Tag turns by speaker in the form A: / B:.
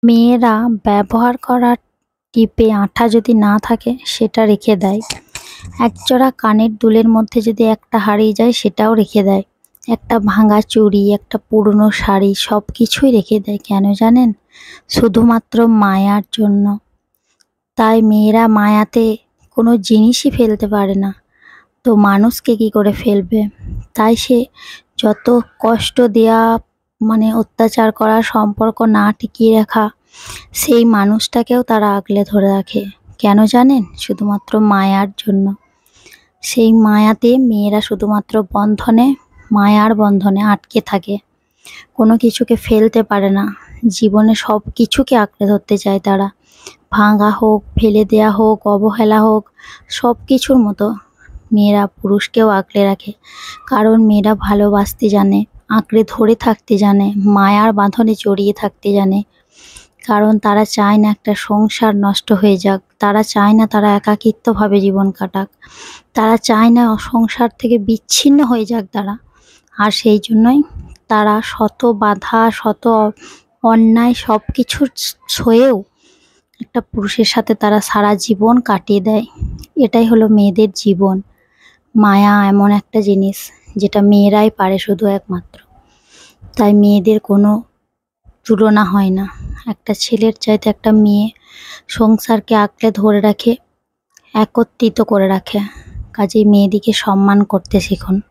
A: মেয়েরা ব্যবহার করা টিপে আঠা যদি না থাকে সেটা রেখে দেয়। একজোড়া কানের দুলের মধ্যে যদি একটা হারিয়ে যায় সেটাও রেখে দেয়। একটা ভাঙা চুড়ি, একটা পুরনো শাড়ি সব কিছুই রেখে দেয়। কেন জানেন? শুধুমাত্র মায়ার জন্য। তাই মেয়েরা মায়াতে কোনো জিনিসই ফেলতে পারে না, তো মানুষকে কি করে ফেলবে? তাই সে যত কষ্ট দেয়া, অত্যাচার করা, সম্পর্ক না টিকিয়ে রাখা, সেই মানুষটাকেও তারা আগলে ধরে রাখে। কেন জানেন? শুধুমাত্র মায়ার জন্য। সেই মায়াতে মেয়েরা শুধুমাত্র মায়ার বন্ধনে আটকে থাকে। কোনো কিছুকে ফেলতে পারে না। জীবনে সব কিছুকে আঁকড়ে ধরতে চায় তারা। ভাঙা হোক, ফেলে দেয়া হোক, অবহেলা হোক, সব কিছুর মতো মেয়েরা পুরুষকেও আঁকড়ে রাখে। কারণ মেয়েরা ভালোবাসতে জানে, আঁকড়ে ধরে থাকতে জানে, মায়ার বাঁধনে জড়িয়ে থাকতে জানে। কারণ তারা চায় না একটা সংসার নষ্ট হয়ে যাক। তারা চায় না তারা একাকিত্বভাবে জীবন কাটাক। তারা চায় না সংসার থেকে বিচ্ছিন্ন হয়ে যাক তারা। আর সেই জন্যই তারা শত বাধা, শত অন্যায় সব কিছুর সয়েও একটা পুরুষের সাথে তারা সারা জীবন কাটিয়ে দেয়। এটাই হলো মেয়েদের জীবন। মায়া এমন একটা জিনিস যেটা মেয়েরাই পারে শুধু একমাত্র। তাই মেয়েদের কোনো তুলনা হয় না। একটা ছেলের চাইতে একটা মেয়ে সংসারকে আঁকড়ে ধরে রাখে, একত্রিত করে রাখে। কাজেই মেয়েদিকে সম্মান করতে শিখুন।